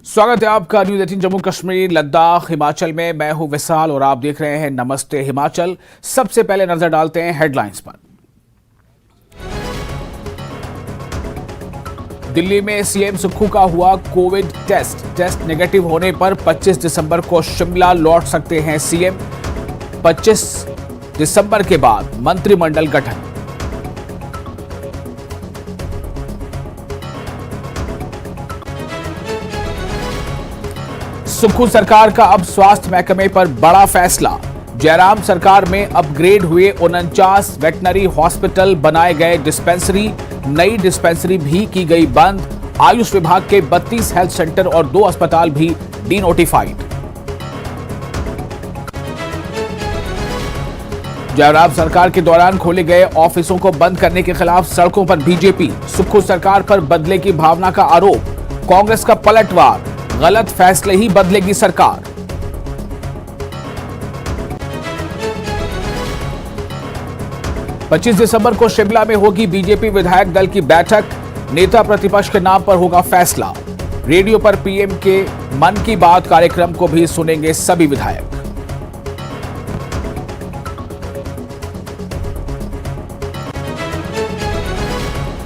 स्वागत है आपका न्यूज 18 जम्मू कश्मीर लद्दाख हिमाचल में। मैं हूं विशाल और आप देख रहे हैं नमस्ते हिमाचल। सबसे पहले नजर डालते हैं हेडलाइंस पर। दिल्ली में सीएम सुक्खू का हुआ कोविड टेस्ट नेगेटिव होने पर 25 दिसंबर को शिमला लौट सकते हैं सीएम। 25 दिसंबर के बाद मंत्रिमंडल गठन। सुक्खू सरकार का अब स्वास्थ्य महकमे पर बड़ा फैसला। जयराम सरकार में अपग्रेड हुए 49 वेटनरी हॉस्पिटल, बनाए गए डिस्पेंसरी, नई डिस्पेंसरी भी की गई बंद। आयुष विभाग के 32 हेल्थ सेंटर और 2 अस्पताल भी डीनोटिफाइड। जयराम सरकार के दौरान खोले गए ऑफिसों को बंद करने के खिलाफ सड़कों पर बीजेपी। सुक्खू सरकार पर बदले की भावना का आरोप। कांग्रेस का पलटवार, गलत फैसले ही बदलेगी सरकार। पच्चीस दिसंबर को शिमला में होगी बीजेपी विधायक दल की बैठक। नेता प्रतिपक्ष के नाम पर होगा फैसला। रेडियो पर पीएम के मन की बात कार्यक्रम को भी सुनेंगे सभी विधायक।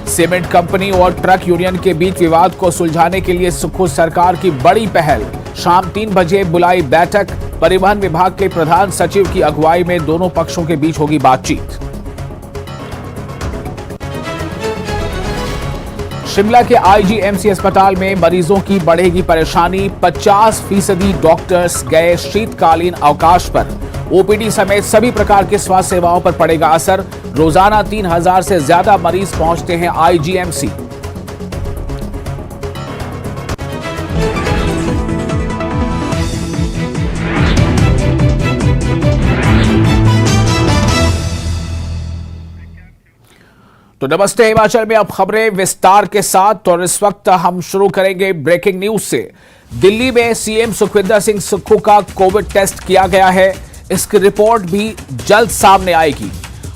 सीमेंट कंपनी और ट्रक यूनियन के बीच विवाद को सुलझाने के लिए सुक्खू सरकार की बड़ी पहल। शाम 3 बजे बुलाई बैठक। परिवहन विभाग के प्रधान सचिव की अगुवाई में दोनों पक्षों के बीच होगी बातचीत। शिमला के आईजीएमसी अस्पताल में मरीजों की बढ़ेगी परेशानी। 50% डॉक्टर्स गए शीतकालीन अवकाश पर। ओपीडी समेत सभी प्रकार के स्वास्थ्य सेवाओं पर पड़ेगा असर। रोजाना 3000 से ज्यादा मरीज पहुंचते हैं आईजीएमसी। तो नमस्ते हिमाचल में अब खबरें विस्तार के साथ। और इस वक्त हम शुरू करेंगे ब्रेकिंग न्यूज से। दिल्ली में सीएम सुखविंदर सिंह सुक्खू का कोविड टेस्ट किया गया है। इसकी रिपोर्ट भी जल्द सामने आएगी।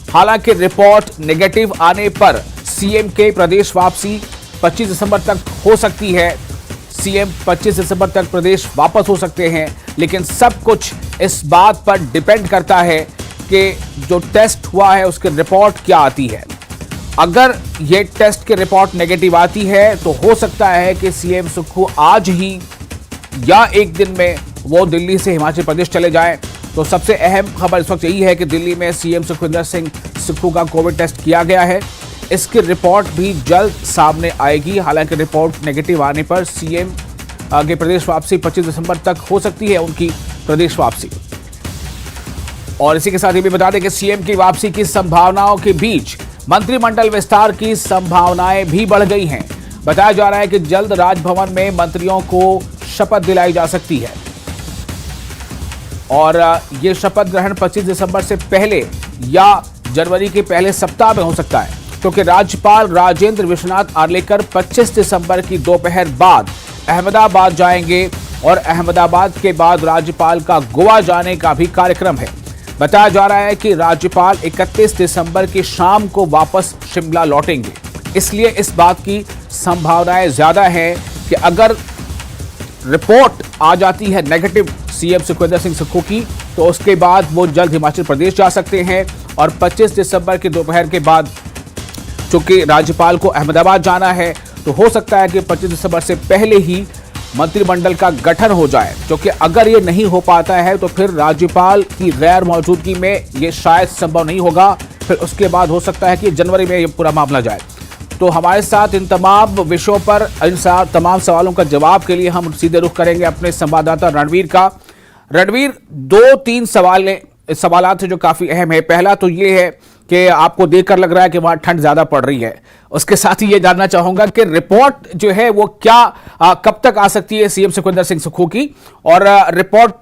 हालांकि रिपोर्ट नेगेटिव आने पर सीएम के प्रदेश वापसी 25 दिसंबर तक हो सकती है। सीएम 25 दिसंबर तक प्रदेश वापस हो सकते हैं, लेकिन सब कुछ इस बात पर डिपेंड करता है कि जो टेस्ट हुआ है उसकी रिपोर्ट क्या आती है। अगर ये टेस्ट की रिपोर्ट नेगेटिव आती है तो हो सकता है कि सीएम सुक्खू आज ही या एक दिन में वो दिल्ली से हिमाचल प्रदेश चले जाएं। तो सबसे अहम खबर इस वक्त यही है कि दिल्ली में सीएम सुखविंदर सिंह सुक्खू का कोविड टेस्ट किया गया है। इसकी रिपोर्ट भी जल्द सामने आएगी। हालांकि रिपोर्ट नेगेटिव आने पर सीएम आगे प्रदेश वापसी 25 दिसंबर तक हो सकती है उनकी प्रदेश वापसी। और इसी के साथ ये भी बता दें कि सीएम की वापसी की संभावनाओं के बीच मंत्रिमंडल विस्तार की संभावनाएं भी बढ़ गई हैं। बताया जा रहा है कि जल्द राजभवन में मंत्रियों को शपथ दिलाई जा सकती है और यह शपथ ग्रहण 25 दिसंबर से पहले या जनवरी के पहले सप्ताह में हो सकता है, क्योंकि राज्यपाल राजेंद्र विश्वनाथ आर्लेकर 25 दिसंबर की दोपहर बाद अहमदाबाद जाएंगे और अहमदाबाद के बाद राज्यपाल का गोवा जाने का भी कार्यक्रम है। बताया जा रहा है कि राज्यपाल 31 दिसंबर की शाम को वापस शिमला लौटेंगे। इसलिए इस बात की संभावनाएं ज्यादा है कि अगर रिपोर्ट आ जाती है नेगेटिव सीएम सुखविंदर सिंह सुक्खू की, तो उसके बाद वो जल्द हिमाचल प्रदेश जा सकते हैं। और 25 दिसंबर की दोपहर के बाद चूंकि राज्यपाल को अहमदाबाद जाना है, तो हो सकता है कि 25 दिसंबर से पहले ही मंत्रिमंडल का गठन हो जाए। क्योंकि अगर ये नहीं हो पाता है तो फिर राज्यपाल की गैर मौजूदगी में ये शायद संभव नहीं होगा। फिर उसके बाद हो सकता है कि जनवरी में ये पूरा मामला जाए। तो हमारे साथ इन तमाम विषयों पर, इन तमाम सवालों का जवाब के लिए हम सीधे रुख करेंगे अपने संवाददाता रणवीर का। रणवीर, 2-3 सवालात जो काफी अहम है। पहला तो ये है कि आपको देखकर लग रहा है कि वहां ठंड ज्यादा पड़ रही है। उसके साथ ही ये जानना चाहूंगा कि रिपोर्ट जो है वो क्या कब तक आ सकती है सीएम सुखविंदर सिंह सुक्खू की, और रिपोर्ट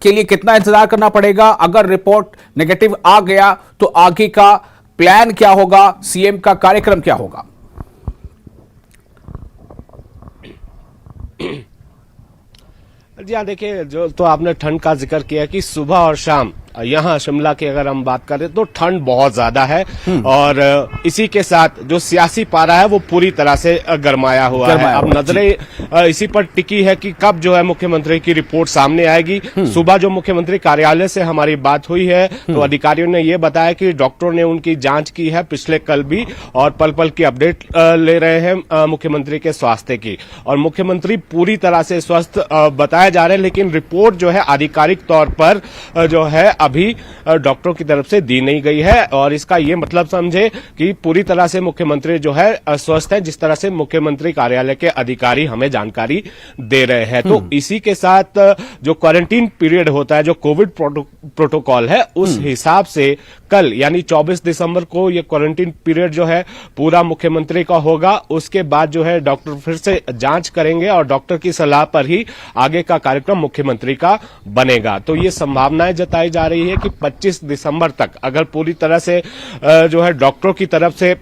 के लिए कितना इंतजार करना पड़ेगा। अगर रिपोर्ट नेगेटिव आ गया तो आगे का प्लान क्या होगा, सीएम का कार्यक्रम क्या होगा? जी हाँ, देखिए, जो तो आपने ठंड का जिक्र किया कि सुबह और शाम यहाँ शिमला की अगर हम बात करें तो ठंड बहुत ज्यादा है और इसी के साथ जो सियासी पारा है वो पूरी तरह से गरमाया हुआ है। अब नजरें इसी पर टिकी है कि कब जो है मुख्यमंत्री की रिपोर्ट सामने आएगी। सुबह जो मुख्यमंत्री कार्यालय से हमारी बात हुई है तो अधिकारियों ने ये बताया कि डॉक्टरों ने उनकी जांच की है पिछले कल भी और पल पल की अपडेट ले रहे हैं मुख्यमंत्री के स्वास्थ्य की और मुख्यमंत्री पूरी तरह से स्वस्थ बताया जा रहे हैं। लेकिन रिपोर्ट जो है आधिकारिक तौर पर जो है अभी डॉक्टरों की तरफ से दी नहीं गई है और इसका ये मतलब समझे कि पूरी तरह से मुख्यमंत्री जो है स्वस्थ है, जिस तरह से मुख्यमंत्री कार्यालय के अधिकारी हमें जानकारी दे रहे हैं। तो इसी के साथ जो क्वारंटीन पीरियड होता है, जो कोविड प्रोटोकॉल है, उस हिसाब से कल यानी 24 दिसंबर को ये क्वारंटीन पीरियड जो है पूरा मुख्यमंत्री का होगा। उसके बाद जो है डॉक्टर फिर से जांच करेंगे और डॉक्टर की सलाह पर ही आगे का कार्यक्रम मुख्यमंत्री का बनेगा। तो ये संभावनाएं जताई जा रही है कि 25 दिसंबर तक अगर पूरी तरह से जो है डॉक्टरों की तरफ से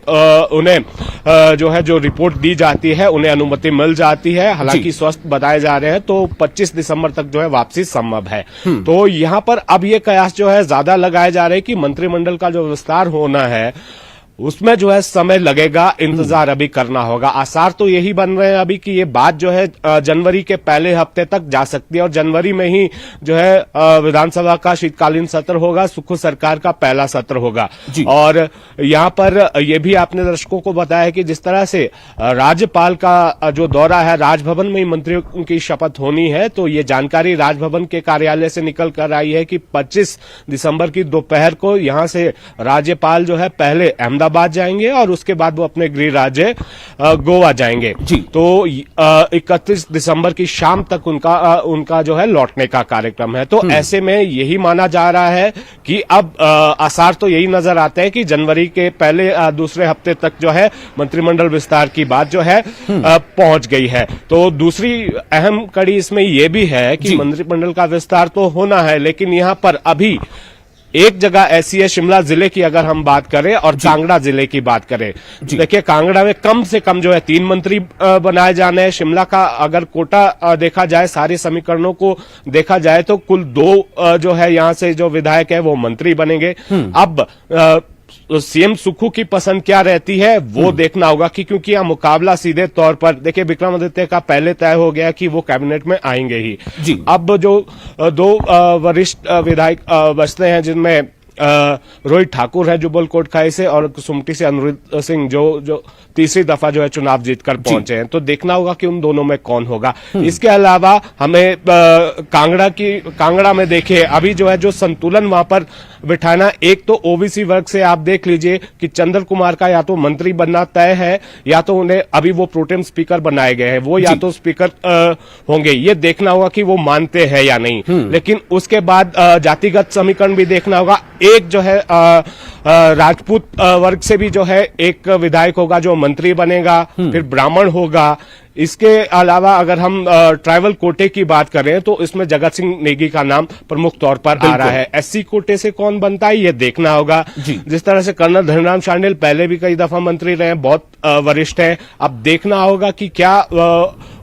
उन्हें जो है जो रिपोर्ट दी जाती है उन्हें अनुमति मिल जाती है, हालांकि स्वस्थ बताए जा रहे हैं, तो 25 दिसंबर तक जो है वापसी संभव है। तो यहां पर अब ये कयास जो है ज्यादा लगाए जा रहे हैं कि मंत्रिमंडल का जो विस्तार होना है उसमें जो है समय लगेगा, इंतजार अभी करना होगा। आसार तो यही बन रहे हैं अभी कि ये बात जो है जनवरी के पहले हफ्ते तक जा सकती है और जनवरी में ही जो है विधानसभा का शीतकालीन सत्र होगा, सुखू सरकार का पहला सत्र होगा। और यहाँ पर ये भी आपने दर्शकों को बताया कि जिस तरह से राज्यपाल का जो दौरा है, राजभवन में ही मंत्रियों की शपथ होनी है, तो ये जानकारी राजभवन के कार्यालय से निकल कर आई है कि 25 दिसंबर की दोपहर को यहाँ से राज्यपाल जो है पहले अहमदाबाद जाएंगे और उसके बाद वो अपने गृह राज्य गोवा जाएंगे। तो 31 दिसंबर की शाम तक उनका जो है लौटने का कार्यक्रम है। तो ऐसे में यही माना जा रहा है कि अब आसार तो यही नजर आते हैं कि जनवरी के पहले दूसरे हफ्ते तक जो है मंत्रिमंडल विस्तार की बात जो है पहुंच गई है। तो दूसरी अहम कड़ी इसमें यह भी है कि मंत्रिमंडल का विस्तार तो होना है, लेकिन यहां पर अभी एक जगह ऐसी है, शिमला जिले की अगर हम बात करें और कांगड़ा जिले की बात करें, देखिए कांगड़ा में कम से कम जो है 3 मंत्री बनाए जाने हैं। शिमला का अगर कोटा देखा जाए, सारे समीकरणों को देखा जाए तो कुल 2 जो है यहां से जो विधायक है वो मंत्री बनेंगे। अब सीएम सुखू की पसंद क्या रहती है वो देखना होगा कि क्योंकि यह मुकाबला सीधे तौर पर देखिए विक्रमादित्य का पहले तय हो गया कि वो कैबिनेट में आएंगे ही। अब जो 2 वरिष्ठ विधायक बचते हैं जिनमें रोहित ठाकुर है जुब्बल कोटखाई से और सुमटी से अनुरुद्ध सिंह जो तीसरी दफा जो है चुनाव जीतकर पहुंचे हैं, तो देखना होगा कि उन दोनों में कौन होगा। इसके अलावा हमें कांगड़ा में देखिए अभी जो है जो संतुलन वहां पर बिठाना, एक तो ओबीसी वर्ग से आप देख लीजिए कि चंद्र कुमार का या तो मंत्री बनना तय है या तो उन्हें अभी वो प्रोटेम स्पीकर बनाए गए हैं, वो या तो स्पीकर होंगे। ये देखना होगा कि वो मानते हैं या नहीं। लेकिन उसके बाद जातिगत समीकरण भी देखना होगा। एक जो है राजपूत वर्ग से भी जो है एक विधायक होगा जो मंत्री बनेगा, फिर ब्राह्मण होगा। इसके अलावा अगर हम ट्राइबल कोटे की बात करें तो इसमें जगत सिंह नेगी का नाम प्रमुख तौर पर आ रहा है। एससी कोटे से कौन बनता है ये देखना होगा। जिस तरह से कर्नल धनीराम शांडिल पहले भी कई दफा मंत्री रहे, बहुत वरिष्ठ हैं। अब देखना होगा कि क्या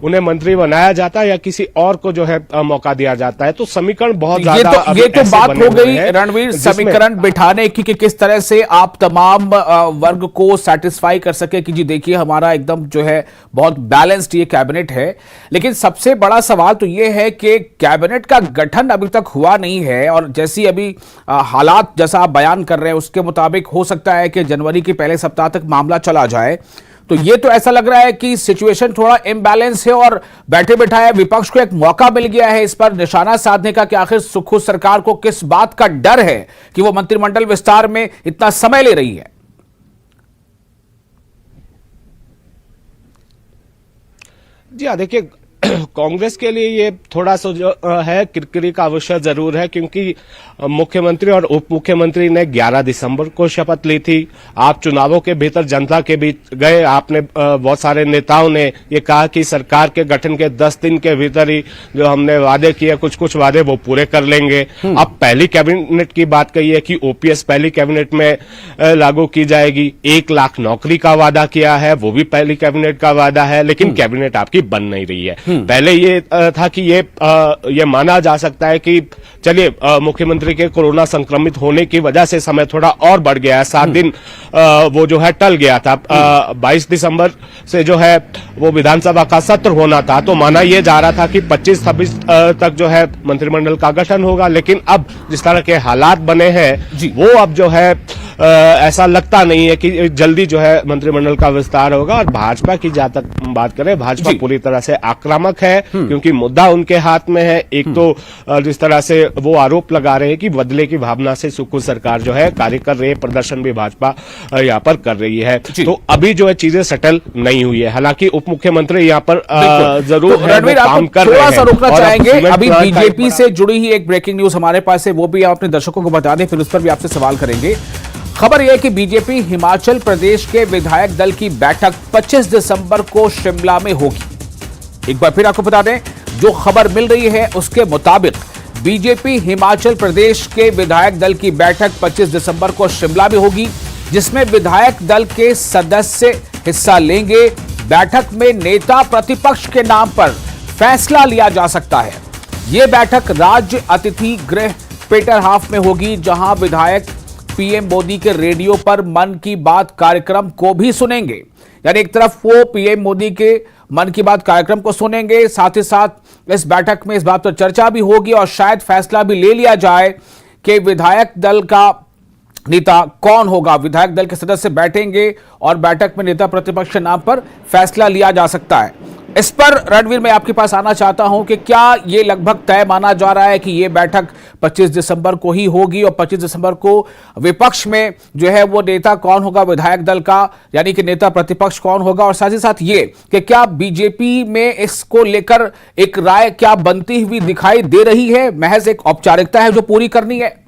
उन्हें मंत्री बनाया जाता है या किसी और को जो है मौका दिया जाता है। तो समीकरण बहुत ज्यादा ये तो बात हो गई रणवीर, समीकरण बिठाने की कि किस तरह से आप तमाम वर्ग को सेटिस्फाई कर सके कि जी देखिए हमारा एकदम जो है बहुत बैलेंस्ड ये कैबिनेट है। लेकिन सबसे बड़ा सवाल तो ये है कि कैबिनेट का गठन अभी तक हुआ नहीं है और जैसी अभी हालात जैसा आप बयान कर रहे हैं उसके मुताबिक हो सकता है कि जनवरी के पहले सप्ताह तक मामला चला जाए। तो ये तो ऐसा लग रहा है कि सिचुएशन थोड़ा इम्बैलेंस है और बैठे बिठाए विपक्ष को एक मौका मिल गया है इस पर निशाना साधने का कि आखिर सुखू सरकार को किस बात का डर है कि वो मंत्रिमंडल विस्तार में इतना समय ले रही है। जी हाँ, देखिए कांग्रेस के लिए ये थोड़ा सा जो है किरकिरी का विषय जरूर है, क्योंकि मुख्यमंत्री और उप मुख्यमंत्री ने 11 दिसंबर को शपथ ली थी। आप चुनावों के भीतर जनता के बीच गए, आपने बहुत सारे नेताओं ने ये कहा कि सरकार के गठन के 10 दिन के भीतर ही जो हमने वादे किए कुछ वादे वो पूरे कर लेंगे। अब पहली कैबिनेट की बात कही है कि ओपीएस पहली कैबिनेट में लागू की जाएगी। 1 लाख नौकरी का वादा किया है, वो भी पहली कैबिनेट का वादा है, लेकिन कैबिनेट आपकी बन नहीं रही है। पहले ये था कि ये माना जा सकता है कि चलिए मुख्यमंत्री के कोरोना संक्रमित होने की वजह से समय थोड़ा और बढ़ गया है, 7 दिन वो जो है टल गया था। 22 दिसंबर से जो है वो विधानसभा का सत्र होना था, तो माना यह जा रहा था कि 25-26 तक जो है मंत्रिमंडल का गठन होगा, लेकिन अब जिस तरह के हालात बने हैं वो अब जो है ऐसा लगता नहीं है कि जल्दी जो है मंत्रिमंडल का विस्तार होगा। और भाजपा की जहां तक बात करें, भाजपा पूरी तरह से आक्रामक है, क्योंकि मुद्दा उनके हाथ में है। एक तो जिस तरह से वो आरोप लगा रहे हैं कि बदले की भावना से सुखू सरकार जो है कार्य कर रही है, प्रदर्शन भी भाजपा यहाँ पर कर रही है। तो अभी जो है चीजें सेटल नहीं हुई है। हालांकि उप मुख्यमंत्री यहाँ पर जरूर काम कर रहे हैं। थोड़ा सा रुकना चाहेंगे, अभी बीजेपी से जुड़ी ही एक ब्रेकिंग न्यूज हमारे पास है, वो भी आप अपने दर्शकों को बता दें, फिर उस पर भी आपसे सवाल करेंगे। खबर यह है कि बीजेपी हिमाचल प्रदेश के विधायक दल की बैठक 25 दिसंबर को शिमला में होगी। एक बार फिर आपको बता दें, जो खबर मिल रही है उसके मुताबिक बीजेपी हिमाचल प्रदेश के विधायक दल की बैठक 25 दिसंबर को शिमला में होगी, जिसमें विधायक दल के सदस्य हिस्सा लेंगे। बैठक में नेता प्रतिपक्ष के नाम पर फैसला लिया जा सकता है। यह बैठक राज्य अतिथि गृह पीटर हाफ में होगी, जहां विधायक पीएम मोदी के रेडियो पर मन की बात कार्यक्रम को भी सुनेंगे। यानी एक तरफ वो पीएम मोदी के मन की बात कार्यक्रम को सुनेंगे, साथ ही साथ इस बैठक में इस बात पर चर्चा भी होगी और शायद फैसला भी ले लिया जाए कि विधायक दल का नेता कौन होगा। विधायक दल के सदस्य बैठेंगे और बैठक में नेता प्रतिपक्ष के नाम पर फैसला लिया जा सकता है। इस पर रणवीर मैं आपके पास आना चाहता हूं कि क्या ये लगभग तय माना जा रहा है कि ये बैठक 25 दिसंबर को ही होगी और 25 दिसंबर को विपक्ष में जो है वो नेता कौन होगा विधायक दल का, यानी कि नेता प्रतिपक्ष कौन होगा, और साथ ही साथ ये कि क्या बीजेपी में इसको लेकर एक राय क्या बनती हुई दिखाई दे रही है, महज एक औपचारिकता है जो पूरी करनी है?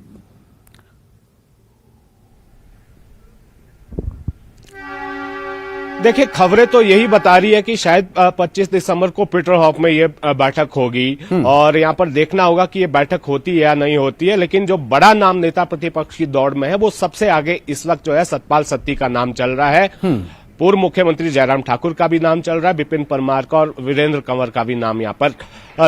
देखिए, खबरें तो यही बता रही है कि शायद 25 दिसंबर को पीटर हॉफ में ये बैठक होगी और यहाँ पर देखना होगा कि ये बैठक होती है या नहीं होती है। लेकिन जो बड़ा नाम नेता प्रतिपक्ष की दौड़ में है वो सबसे आगे इस वक्त जो है सतपाल सत्ती का नाम चल रहा है। पूर्व मुख्यमंत्री जयराम ठाकुर का भी नाम चल रहा है, विपिन परमार का और वीरेंद्र कंवर का भी नाम यहाँ पर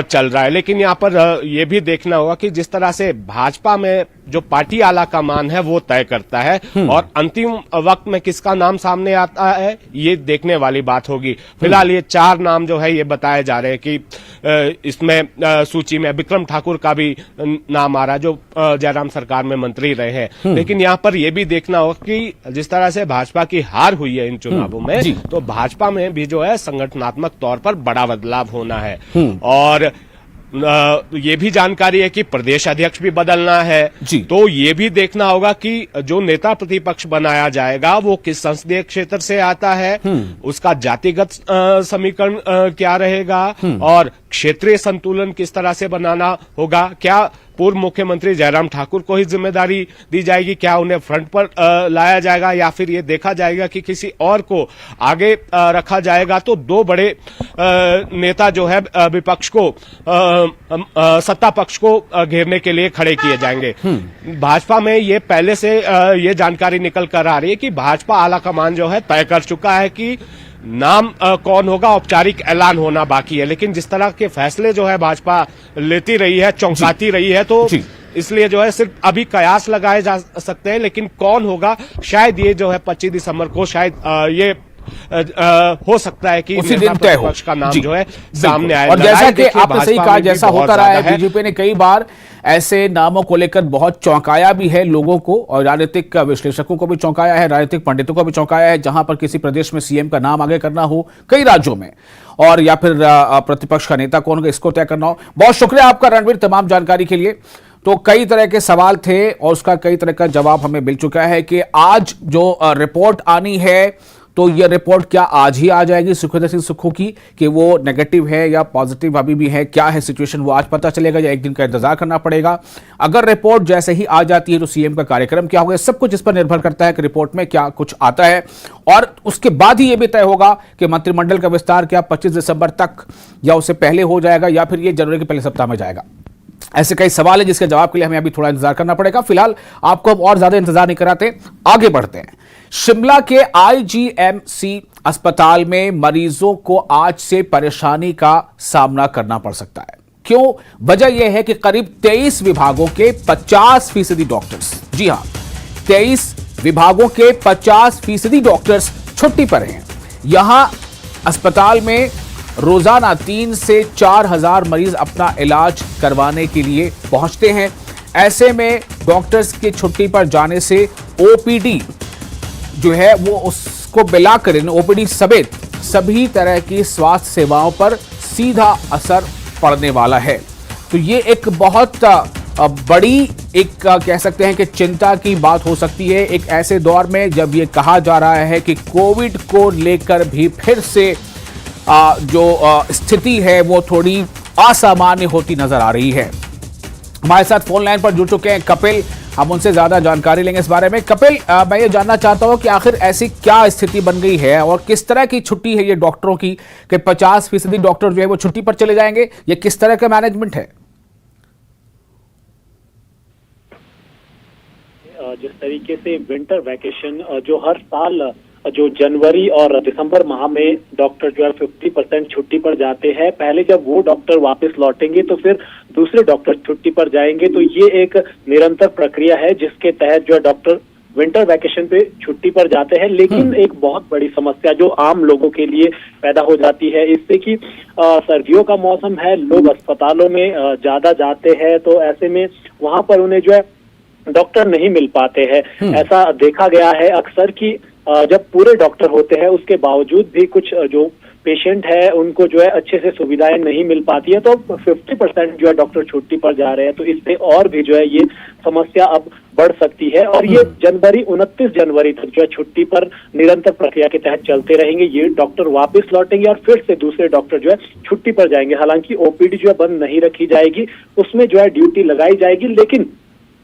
चल रहा है। लेकिन यहाँ पर यह भी देखना होगा कि जिस तरह से भाजपा में जो पार्टी आला कमान है वो तय करता है और अंतिम वक्त में किसका नाम सामने आता है ये देखने वाली बात होगी। फिलहाल ये 4 नाम जो है ये बताए जा रहे हैं कि इसमें सूची में विक्रम ठाकुर का भी नाम आ रहा है जो जयराम सरकार में मंत्री रहे हैं। लेकिन यहाँ पर यह भी देखना होगा कि जिस तरह से भाजपा की हार हुई है इन चुनावों में, तो भाजपा में भी जो है संगठनात्मक तौर पर बड़ा बदलाव होना है। और ये भी जानकारी है कि प्रदेश अध्यक्ष भी बदलना है, तो ये भी देखना होगा कि जो नेता प्रतिपक्ष बनाया जाएगा वो किस संसदीय क्षेत्र से आता है, उसका जातिगत समीकरण क्या रहेगा और क्षेत्रीय संतुलन किस तरह से बनाना होगा। क्या पूर्व मुख्यमंत्री जयराम ठाकुर को ही जिम्मेदारी दी जाएगी, क्या उन्हें फ्रंट पर लाया जाएगा या फिर ये देखा जाएगा कि किसी और को आगे रखा जाएगा। तो 2 बड़े नेता जो है विपक्ष को सत्ता पक्ष को घेरने के लिए खड़े किए जाएंगे। भाजपा में ये पहले से ये जानकारी निकल कर आ रही है कि भाजपा आला कमान जो है तय कर चुका है कि नाम कौन होगा, औपचारिक ऐलान होना बाकी है। लेकिन जिस तरह के फैसले जो है भाजपा लेती रही है, चौंकाती रही है, तो इसलिए जो है सिर्फ अभी कयास लगाए जा सकते हैं। लेकिन कौन होगा शायद ये जो है 25 दिसंबर को शायद ये हो सकता है कि उसी दिन तय हो का नाम जो है सामने आए। और जैसा कि आपने सही कहा, जैसा होता रहा है, बीजेपी ने कई बार ऐसे नामों को लेकर बहुत चौंकाया भी है लोगों को और राजनीतिक विश्लेषकों को भी चौंकाया है, राजनीतिक पंडितों को भी चौंकाया है। जहां पर किसी प्रदेश में सीएम का नाम आगे करना हो कई राज्यों में, और या फिर प्रतिपक्ष का नेता कौन होगा इसको तय करना हो। बहुत शुक्रिया आपका रणवीर तमाम जानकारी के लिए। तो कई तरह के सवाल थे और उसका कई तरह का जवाब हमें मिल चुका है कि आज जो रिपोर्ट आनी है, तो यह रिपोर्ट क्या आज ही आ जाएगी सुखविंदर सिंह सुक्खू की कि वो नेगेटिव है या पॉजिटिव अभी भी है, क्या है सिचुएशन वो आज पता चलेगा या एक दिन का इंतजार करना पड़ेगा। अगर रिपोर्ट जैसे ही आ जाती है तो सीएम का कार्यक्रम क्या होगा, सब कुछ इस पर निर्भर करता है कि रिपोर्ट में क्या कुछ आता है। और उसके बाद ही यह भी तय होगा कि मंत्रिमंडल का विस्तार क्या 25 दिसंबर तक या उससे पहले हो जाएगा या फिर ये जनवरी के पहले सप्ताह में जाएगा। ऐसे कई सवाल है जिसके जवाब के लिए हमें अभी थोड़ा इंतजार करना पड़ेगा। फिलहाल आपको अब और ज्यादा इंतजार नहीं कराते, आगे बढ़ते हैं। शिमला के आईजीएमसी अस्पताल में मरीजों को आज से परेशानी का सामना करना पड़ सकता है। क्यों? वजह यह है कि करीब 23 विभागों के 50% डॉक्टर्स, जी हां, 23 विभागों के 50% डॉक्टर्स छुट्टी पर हैं। यहां अस्पताल में रोजाना 3 से 4 हजार मरीज अपना इलाज करवाने के लिए पहुंचते हैं। ऐसे में डॉक्टर्स की छुट्टी पर जाने से ओपीडी जो है वो उसको मिलाकर ओपीडी समेत सभी तरह की स्वास्थ्य सेवाओं पर सीधा असर पड़ने वाला है। तो ये एक बहुत बड़ी एक कह सकते हैं कि चिंता की बात हो सकती है, एक ऐसे दौर में जब ये कहा जा रहा है कि कोविड को लेकर भी फिर से जो स्थिति है वो थोड़ी असामान्य होती नजर आ रही है। हमारे साथ फोन लाइन पर जुड़ चुके हैं कपिल, हम उनसे ज्यादा जानकारी लेंगे इस बारे में। कपिल, मैं ये जानना चाहता हूं कि आखिर ऐसी क्या स्थिति बन गई है और किस तरह की छुट्टी है ये डॉक्टरों की कि 50% डॉक्टर जो है वो छुट्टी पर चले जाएंगे, ये किस तरह का मैनेजमेंट है? जिस तरीके से विंटर वैकेशन जो हर साल जो जनवरी और दिसंबर माह में डॉक्टर जो है 50% छुट्टी पर जाते हैं, पहले जब वो डॉक्टर वापस लौटेंगे तो फिर दूसरे डॉक्टर छुट्टी पर जाएंगे। तो ये एक निरंतर प्रक्रिया है जिसके तहत जो है डॉक्टर विंटर वैकेशन पे छुट्टी पर जाते हैं। लेकिन एक बहुत बड़ी समस्या जो आम लोगों के लिए पैदा हो जाती है इससे कि सर्दियों का मौसम है, लोग अस्पतालों में ज्यादा जाते हैं, तो ऐसे में वहां पर उन्हें जो है डॉक्टर नहीं मिल पाते हैं। ऐसा देखा गया है अक्सर कि जब पूरे डॉक्टर होते हैं उसके बावजूद भी कुछ जो पेशेंट है उनको जो है अच्छे से सुविधाएं नहीं मिल पाती है, तो 50% जो है डॉक्टर छुट्टी पर जा रहे हैं। तो इससे और भी जो है ये समस्या अब बढ़ सकती है और ये 29 जनवरी तक जो है छुट्टी पर निरंतर प्रक्रिया के तहत चलते रहेंगे। ये डॉक्टर वापस लौटेंगे और फिर से दूसरे डॉक्टर जो है छुट्टी पर जाएंगे। हालांकि ओपीडी जो है बंद नहीं रखी जाएगी, उसमें जो है ड्यूटी लगाई जाएगी, लेकिन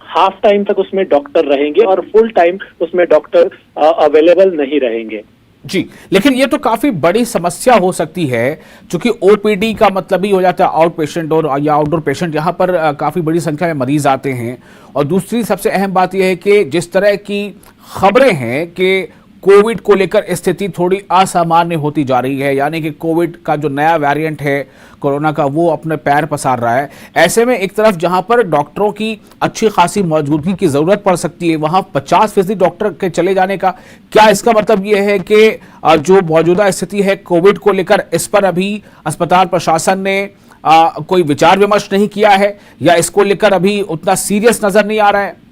हाफ टाइम तक उसमें डॉक्टर रहेंगे और फुल टाइम उसमें डॉक्टर अवेलेबल नहीं रहेंगे। जी, लेकिन ये तो काफी बड़ी समस्या हो सकती है क्योंकि ओपीडी का मतलब ही हो जाता है आउट पेशेंट और या आउटडोर पेशेंट। यहाँ पर काफी बड़ी संख्या में मरीज आते हैं और दूसरी सबसे अहम बात यह है कि जिस तरह की खबरें हैं कि कोविड को लेकर स्थिति थोड़ी असामान्य होती जा रही है, यानी कि कोविड का जो नया वेरिएंट है कोरोना का वो अपने पैर पसार रहा है। ऐसे में एक तरफ जहां पर डॉक्टरों की अच्छी खासी मौजूदगी की जरूरत पड़ सकती है, वहां 50% डॉक्टर के चले जाने का क्या इसका मतलब यह है कि जो मौजूदा स्थिति है कोविड को लेकर इस पर अभी अस्पताल प्रशासन ने कोई विचार विमर्श नहीं किया है या इसको लेकर अभी उतना सीरियस नजर नहीं आ रहा है?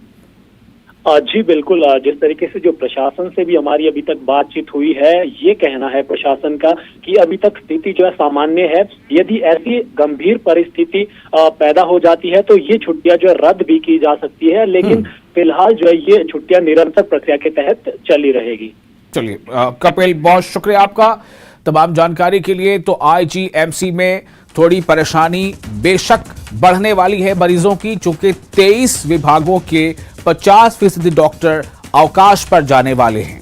जी बिल्कुल, जिस तरीके से जो प्रशासन से भी हमारी अभी तक बातचीत हुई है, ये कहना है प्रशासन का कि अभी तक स्थिति जो है सामान्य है। यदि ऐसी गंभीर परिस्थिति पैदा हो जाती है तो ये छुट्टियां जो है रद्द भी की जा सकती है, लेकिन फिलहाल जो है ये छुट्टियां निरंतर प्रक्रिया के तहत चली रहेगी। चलिए कपिल, बहुत शुक्रिया आपका तमाम जानकारी के लिए। तो आईजीएमसी में थोड़ी परेशानी बेशक बढ़ने वाली है मरीजों की, चूंकि 23 विभागों के 50% डॉक्टर अवकाश पर जाने वाले हैं।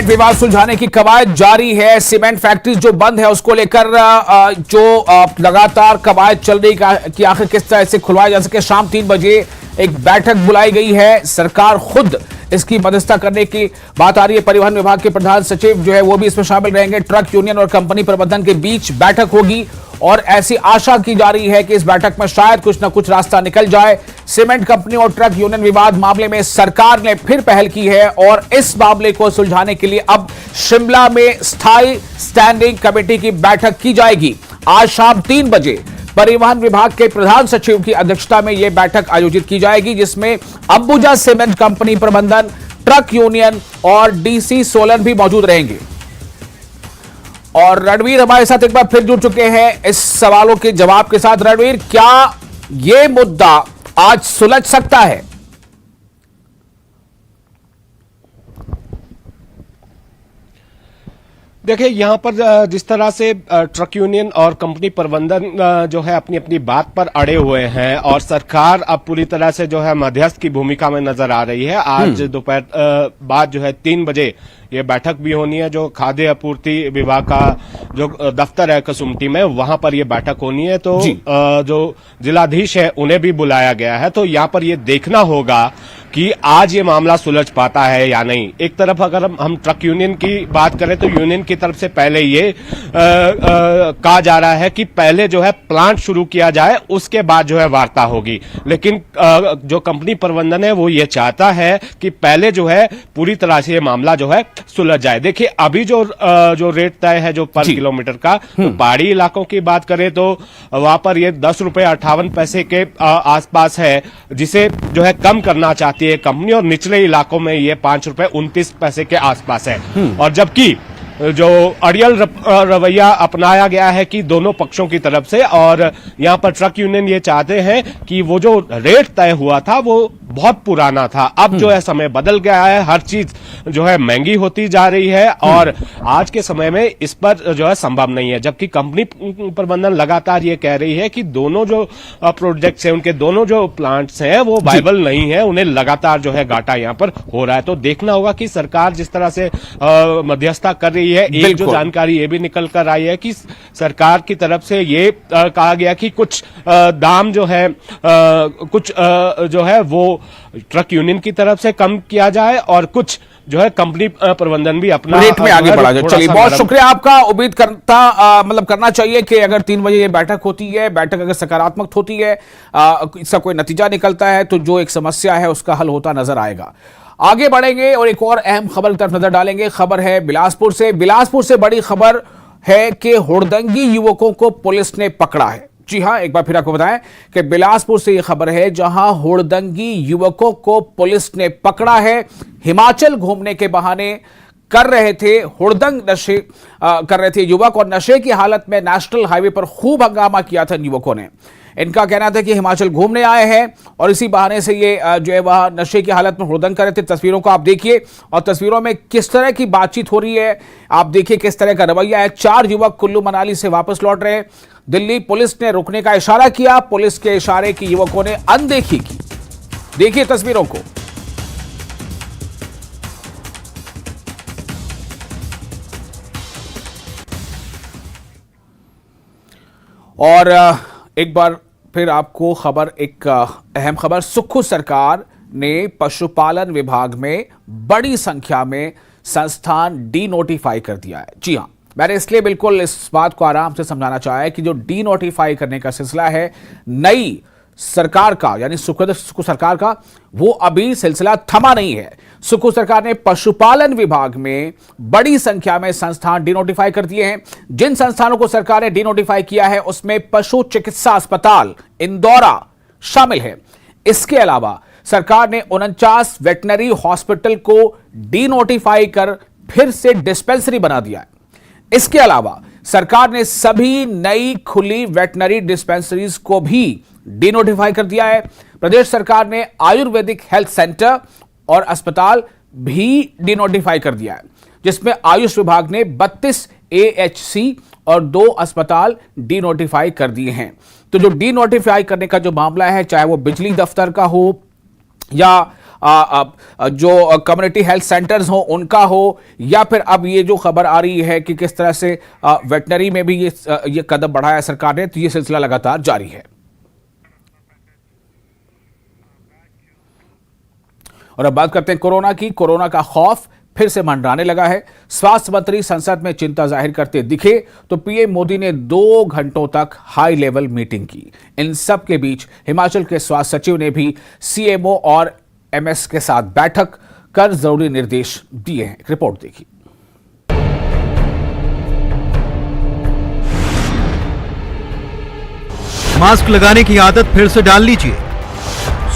विवाद सुलझाने की कवायद जारी है। सीमेंट फैक्ट्री जो बंद है उसको लेकर जो लगातार कवायद चल रही कि आखिर किस तरह से खुलवाया जा सके। शाम 3 बजे एक बैठक बुलाई गई है, सरकार खुद इसकी मध्यस्थता करने की बात आ रही है। परिवहन विभाग के प्रधान सचिव जो है वो भी इसमें शामिल रहेंगे। ट्रक यूनियन और कंपनी प्रबंधन के बीच बैठक होगी और ऐसी आशा की जा रही है कि इस बैठक में शायद कुछ न कुछ रास्ता निकल जाए। सीमेंट कंपनी और ट्रक यूनियन विवाद मामले में सरकार ने फिर पहल की है और इस मामले को सुलझाने के लिए अब शिमला में स्थायी स्टैंडिंग कमेटी की बैठक की जाएगी। आज शाम 3 बजे परिवहन विभाग के प्रधान सचिव की अध्यक्षता में यह बैठक आयोजित की जाएगी, जिसमें अंबुजा सीमेंट कंपनी प्रबंधन, ट्रक यूनियन और डीसी सोलन भी मौजूद रहेंगे। और रणवीर हमारे साथ एक बार फिर जुड़ चुके हैं इस सवालों के जवाब के साथ। रणवीर, क्या यह मुद्दा आज सुलझ सकता है? देखिए, यहाँ पर जिस तरह से ट्रक यूनियन और कंपनी प्रबंधन जो है अपनी अपनी बात पर अड़े हुए हैं और सरकार अब पूरी तरह से जो है मध्यस्थ की भूमिका में नजर आ रही है। आज दोपहर बाद जो है 3 बजे ये बैठक भी होनी है। जो खाद्य आपूर्ति विभाग का जो दफ्तर है कसुमटी में, वहां पर ये बैठक होनी है। तो जो जिलाधीश है उन्हें भी बुलाया गया है। तो यहाँ पर ये देखना होगा कि आज ये मामला सुलझ पाता है या नहीं। एक तरफ अगर हम ट्रक यूनियन की बात करें तो यूनियन की तरफ से पहले ये कहा जा रहा है कि पहले जो है प्लांट शुरू किया जाए, उसके बाद जो है वार्ता होगी। लेकिन जो कंपनी प्रबंधन है वो ये चाहता है कि पहले जो है पूरी तरह से ये मामला जो है सुलझ जाए। देखिए अभी जो रेट तय है जो पर किलोमीटर का, तो पहाड़ी इलाकों की बात करें तो वहां पर ये 10 रुपए 58 पैसे के आसपास है, जिसे जो है कम करना चाहती है कंपनी, और निचले इलाकों में ये 5 रुपए 29 पैसे के आसपास है। और जबकि जो अड़ियल रवैया अपनाया गया है कि दोनों पक्षों की तरफ से, और यहां पर ट्रक यूनियन ये चाहते हैं कि वो जो रेट तय हुआ था वो बहुत पुराना था। अब जो है समय बदल गया है, हर चीज जो है महंगी होती जा रही है, और आज के समय में इस पर जो है संभव नहीं है। जबकि कंपनी प्रबंधन लगातार ये कह रही है कि दोनों जो प्रोजेक्ट्स हैं, उनके दोनों जो प्लांट्स हैं वो वायबल नहीं है, उन्हें लगातार जो है घाटा यहां पर हो रहा है। तो देखना होगा कि सरकार जिस तरह से मध्यस्थता कर रही है। एक जो जानकारी ये भी निकल कर आई है कि सरकार की तरफ से ये कहा गया कि कुछ दाम जो है कुछ जो है वो ट्रक यूनियन की तरफ से कम किया जाए, और कुछ जो है कंपनी प्रबंधन भी अपना रेट में आगे बढ़ा जाए। चलिए, बहुत शुक्रिया आपका। उम्मीद करना चाहिए कि अगर 3 बजे ये बैठक होती है, बैठक अगर सकारात्मक होती है, इसका कोई नतीजा निकलता है, तो जो एक समस्या है उसका हल होता नजर आएगा। आगे बढ़ेंगे और एक और अहम खबर की तरफ नजर डालेंगे। खबर है बिलासपुर से। बिलासपुर से बड़ी खबर है कि हुड़दंगी युवकों को पुलिस ने पकड़ा है। जी हां, एक बार फिर आपको बताएं कि बिलासपुर से यह खबर है जहां हुड़दंगी युवकों को पुलिस ने पकड़ा है। हिमाचल घूमने के बहाने कर रहे थे हुड़दंग नशे कर रहे थे युवक, और नशे की हालत में नेशनल हाईवे पर खूब हंगामा किया था युवकों ने। इनका कहना था कि हिमाचल घूमने आए हैं और इसी बहाने से ये जो है वह नशे की हालत में हुड़दंग कर रहे थे। तस्वीरों को आप देखिए, और तस्वीरों में किस तरह की बातचीत हो रही है आप देखिए, किस तरह का रवैया है। 4 युवक कुल्लू मनाली से वापस लौट रहे। दिल्ली पुलिस ने रुकने का इशारा किया, पुलिस के इशारे की युवकों ने अनदेखी की। देखिए तस्वीरों को। और एक बार फिर आपको खबर, एक अहम खबर। सुक्खू सरकार ने पशुपालन विभाग में बड़ी संख्या में संस्थान डीनोटिफाई कर दिया है। जी हां, मैंने इसलिए बिल्कुल इस बात को आराम से समझाना चाहा है कि जो डीनोटिफाई करने का सिलसिला है नई सरकार का, यानी सुक्खू सरकार का, वो अभी सिलसिला थमा नहीं है। सुक्खू सरकार ने पशुपालन विभाग में बड़ी संख्या में संस्थान डीनोटिफाई कर दिए हैं। जिन संस्थानों को सरकार ने डीनोटिफाई किया है उसमें पशु चिकित्सा अस्पताल इंदौरा शामिल है। इसके अलावा सरकार ने 49 वेटनरी हॉस्पिटल को डीनोटिफाई कर फिर से डिस्पेंसरी बना दिया है। इसके अलावा सरकार ने सभी नई खुली वेटनरी डिस्पेंसरीज को भी डीनोटिफाई कर दिया है। प्रदेश सरकार ने आयुर्वेदिक हेल्थ सेंटर और अस्पताल भी डीनोटिफाई कर दिया है, जिसमें आयुष विभाग ने 32 AHC और 2 अस्पताल डीनोटिफाई कर दिए हैं। तो जो डीनोटिफाई करने का जो मामला है, चाहे वो बिजली दफ्तर का हो या जो कम्युनिटी हेल्थ सेंटर्स हो उनका हो, या फिर अब ये जो खबर आ रही है कि किस तरह से वेटनरी में भी ये कदम बढ़ाया सरकार ने, तो ये सिलसिला लगातार जारी है। और अब बात करते हैं कोरोना की। कोरोना का खौफ फिर से मंडराने लगा है। स्वास्थ्य मंत्री संसद में चिंता जाहिर करते दिखे तो पीएम मोदी ने 2 घंटों तक हाई लेवल मीटिंग की। इन सब के बीच हिमाचल के स्वास्थ्य सचिव ने भी सीएमओ और एमएस के साथ बैठक कर जरूरी निर्देश दिए हैं। रिपोर्ट देखिए। मास्क लगाने की आदत फिर से डाल लीजिए।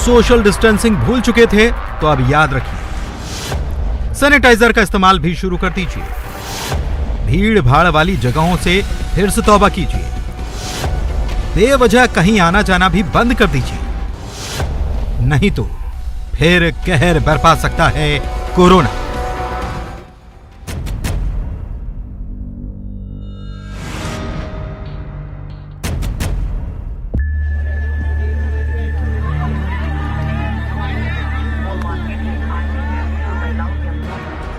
सोशल डिस्टेंसिंग भूल चुके थे तो अब याद रखिए, सैनिटाइजर का इस्तेमाल भी शुरू कर दीजिए। भीड़ भाड़ वाली जगहों से फिर से तौबा कीजिए। बेवजह कहीं आना जाना भी बंद कर दीजिए, नहीं तो फिर कहर बरपा सकता है कोरोना।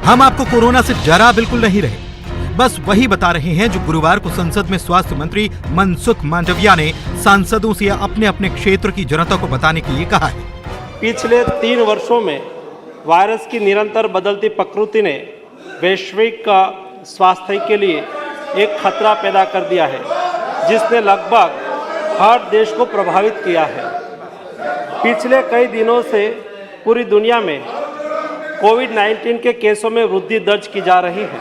हम आपको कोरोना से डरा बिल्कुल नहीं रहे, बस वही बता रहे हैं जो गुरुवार को संसद में स्वास्थ्य मंत्री मनसुख मांडविया ने सांसदों से अपने अपने क्षेत्र की जनता को बताने के लिए कहा है। पिछले 3 वर्षों में वायरस की निरंतर बदलती प्रकृति ने वैश्विक स्वास्थ्य के लिए एक खतरा पैदा कर दिया है, जिसने लगभग हर देश को प्रभावित किया है। पिछले कई दिनों से पूरी दुनिया में कोविड-19 के केसों में वृद्धि दर्ज की जा रही है,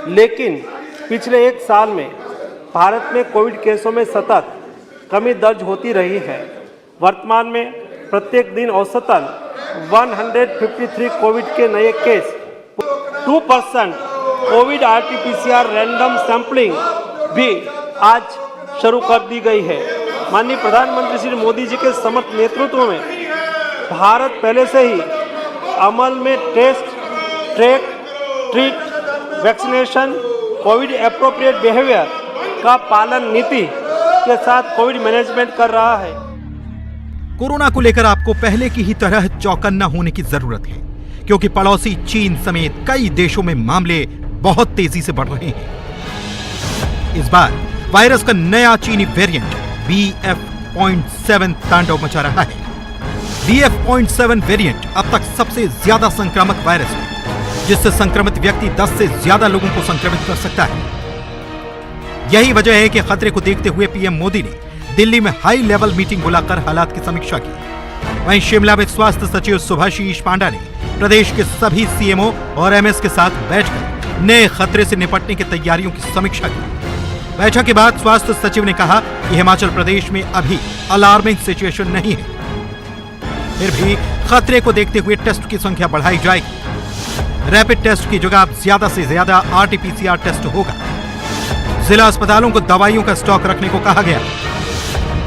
लेकिन पिछले 1 साल में भारत में कोविड केसों में सतत कमी दर्ज होती रही है। वर्तमान में प्रत्येक दिन औसतन 153 कोविड के नए case, 2% Covid RT-PCR random sampling भी आज शुरू कर दी गई है। माननीय प्रधानमंत्री श्री मोदी जी के समर्थ नेतृत्व में भारत पहले से ही अमल में test, track, treat, vaccination, COVID appropriate behaviour का पालन नीति के साथ कोविड मैनेजमेंट कर रहा है। कोरोना को लेकर आपको पहले की ही तरह चौकन्ना होने की जरूरत है, क्योंकि पड़ोसी चीन समेत कई देशों में मामले बहुत तेजी से बढ़ रहे हैं। इस बार वायरस का नया चीनी वेरिएंट BF.7 तांडव मचा रहा है। BF.7 वेरिएंट अब तक सबसे ज्यादा संक्रामक वायरस है, जिससे संक्रमित व्यक्ति 10 से ज्यादा लोगों को संक्रमित कर सकता है। यही वजह है कि खतरे को देखते हुए पीएम मोदी ने दिल्ली में हाई लेवल मीटिंग बुलाकर हालात की समीक्षा की। वहीं शिमला में स्वास्थ्य सचिव सुभाषीष पांडा ने प्रदेश के सभी सीएमओ और एमएस के साथ बैठकर नए खतरे से निपटने की तैयारियों की समीक्षा की। बैठक के बाद स्वास्थ्य सचिव ने कहा कि हिमाचल प्रदेश में अभी अलार्मिंग सिचुएशन नहीं है, फिर भी खतरे को देखते हुए टेस्ट की संख्या बढ़ाई जाएगी। रैपिड टेस्ट की जगह अब ज्यादा से ज्यादा RT-PCR टेस्ट होगा। जिला अस्पतालों को दवाइयों का स्टॉक रखने को कहा गया।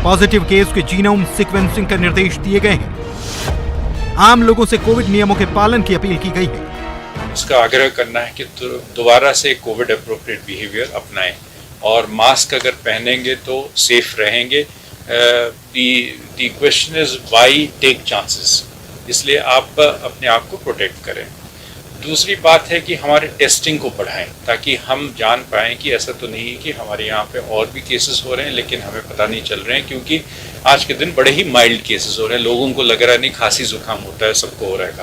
पॉजिटिव केस के जीनोम सीक्वेंसिंग का निर्देश दिए गए हैं। आम लोगों से कोविड नियमों के पालन की अपील की गई है। उसका आग्रह करना है कि दोबारा से कोविड एप्रोप्रिएट बिहेवियर अपनाएं और मास्क अगर पहनेंगे तो सेफ रहेंगे। The question is why take chances, इसलिए आप अपने आप को प्रोटेक्ट करें। दूसरी बात है कि हमारे टेस्टिंग को बढ़ाएं ताकि हम जान पाएं कि ऐसा तो नहीं है कि हमारे यहाँ पे और भी केसेस हो रहे हैं लेकिन हमें पता नहीं चल रहे हैं, क्योंकि आज के दिन बड़े ही माइल्ड केसेस हो रहे हैं। लोगों को लग रहा है नहीं, खांसी जुकाम होता है, सबको हो रहा है